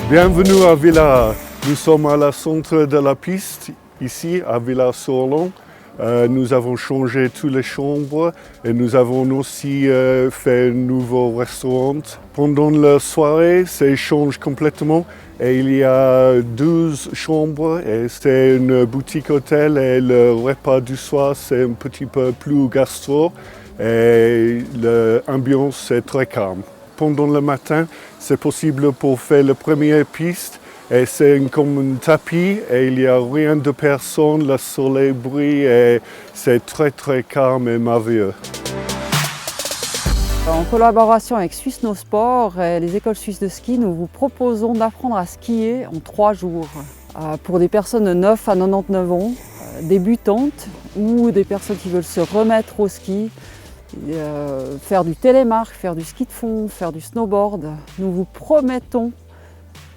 Bienvenue à Villars. Nous sommes à la centre de la piste, ici à Villars-sur-Olon. Nous avons changé toutes les chambres et nous avons aussi fait un nouveau restaurant. Pendant la soirée, ça change complètement et il y a 12 chambres et c'est une boutique hôtel et le repas du soir c'est un petit peu plus gastro et l'ambiance est très calme. Pendant le matin, c'est possible pour faire la première piste et c'est comme un tapis et il n'y a rien de personne, le soleil brille et c'est très très calme et merveilleux. En collaboration avec Suisse No Sport et les écoles suisses de ski, nous vous proposons d'apprendre à skier en 3 jours. Pour des personnes de 9 à 99 ans, débutantes ou des personnes qui veulent se remettre au ski, faire du télémark, faire du ski de fond, faire du snowboard. Nous vous promettons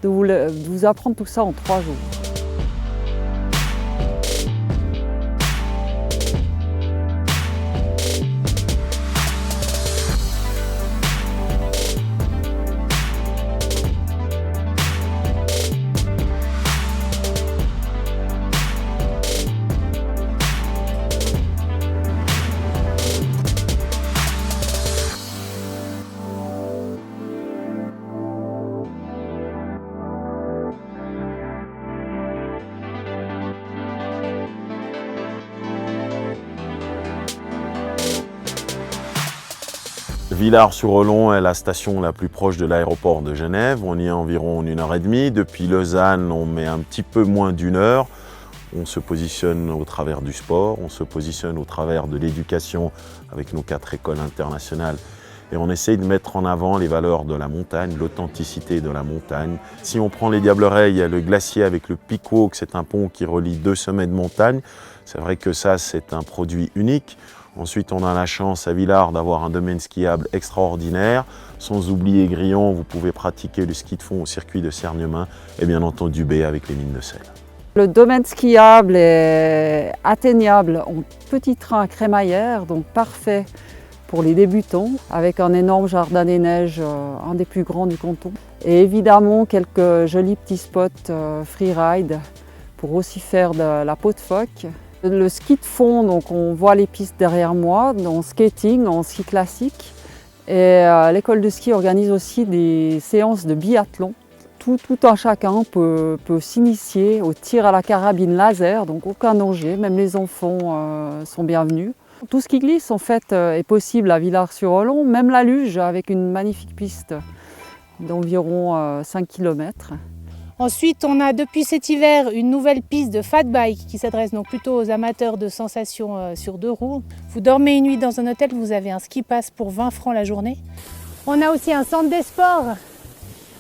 de vous apprendre tout ça en 3 jours. Villars-sur-Olon est la station la plus proche de l'aéroport de Genève. On y est environ 1h30. Depuis Lausanne, on met un petit peu moins d'1 heure. On se positionne au travers du sport, on se positionne au travers de l'éducation avec nos 4 écoles internationales. Et on essaye de mettre en avant les valeurs de la montagne, l'authenticité de la montagne. Si on prend les Diablerets, il y a le glacier avec le Peak-Walk, c'est un pont qui relie 2 sommets de montagne. C'est vrai que ça, c'est un produit unique. Ensuite, on a la chance à Villars d'avoir un domaine skiable extraordinaire. Sans oublier Grillon, vous pouvez pratiquer le ski de fond au circuit de Cergnemin et bien entendu B avec les mines de sel. Le domaine skiable est atteignable en petit train à crémaillère, donc parfait pour les débutants, avec un énorme jardin des neiges, un des plus grands du canton. Et évidemment, quelques jolis petits spots freeride pour aussi faire de la peau de phoque. Le ski de fond, donc on voit les pistes derrière moi, en skating, en ski classique. Et l'école de ski organise aussi des séances de biathlon. Tout un chacun peut s'initier au tir à la carabine laser, donc aucun danger, même les enfants sont bienvenus. Tout ce qui glisse en fait est possible à Villars-sur-Olon, même la luge avec une magnifique piste d'environ 5 km. Ensuite, on a depuis cet hiver une nouvelle piste de fat bike qui s'adresse donc plutôt aux amateurs de sensations sur 2 roues. Vous dormez une nuit dans un hôtel, vous avez un ski pass pour 20 francs la journée. On a aussi un centre des sports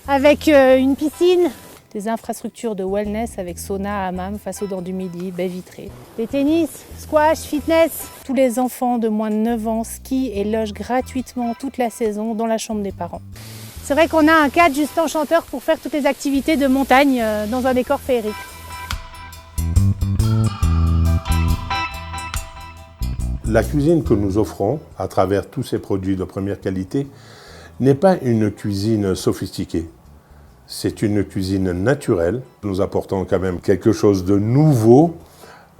avec une piscine, des infrastructures de wellness avec sauna, hammam, face aux dents du midi, baies vitrées. Des tennis, squash, fitness. Tous les enfants de moins de 9 ans skient et logent gratuitement toute la saison dans la chambre des parents. C'est vrai qu'on a un cadre juste enchanteur pour faire toutes les activités de montagne dans un décor féerique. La cuisine que nous offrons à travers tous ces produits de première qualité n'est pas une cuisine sophistiquée. C'est une cuisine naturelle. Nous apportons quand même quelque chose de nouveau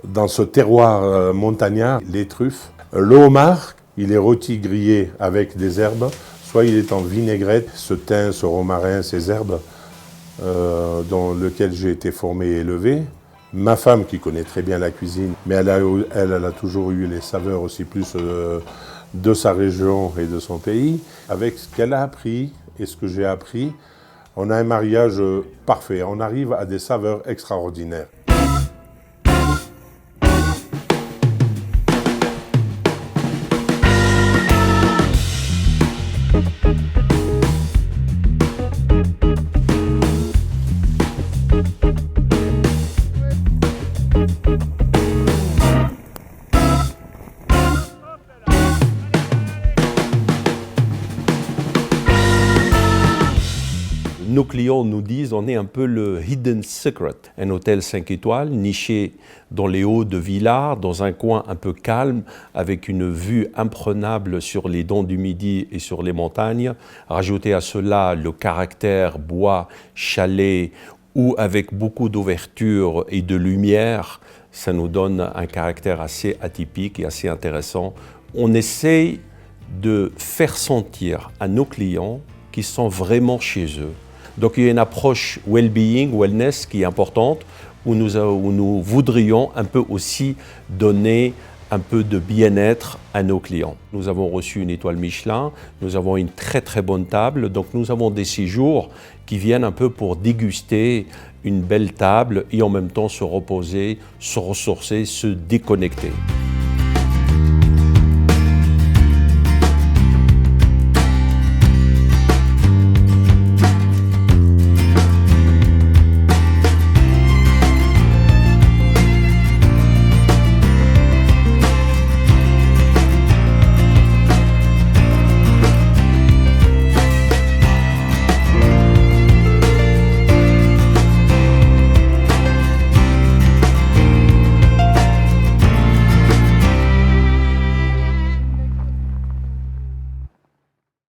dans ce terroir montagnard. Les truffes, le homard, il est rôti grillé avec des herbes. Soit il est en vinaigrette, ce thym, ce romarin, ces herbes dans lesquelles j'ai été formé et élevé. Ma femme, qui connaît très bien la cuisine, mais elle a toujours eu les saveurs aussi plus de sa région et de son pays. Avec ce qu'elle a appris et ce que j'ai appris, on a un mariage parfait. On arrive à des saveurs extraordinaires. nos clients nous disent on est un peu le hidden secret. Un hôtel 5 étoiles niché dans les hauts de Villars, dans un coin un peu calme, avec une vue imprenable sur les dents du Midi et sur les montagnes. Rajouter à cela le caractère bois, chalet, ou avec beaucoup d'ouverture et de lumière, ça nous donne un caractère assez atypique et assez intéressant. On essaye de faire sentir à nos clients qu'ils sont vraiment chez eux. Donc il y a une approche well-being, wellness qui est importante, où nous voudrions un peu aussi donner un peu de bien-être à nos clients. Nous avons reçu une étoile Michelin, nous avons une très très bonne table, donc nous avons des séjours qui viennent un peu pour déguster une belle table et en même temps se reposer, se ressourcer, se déconnecter.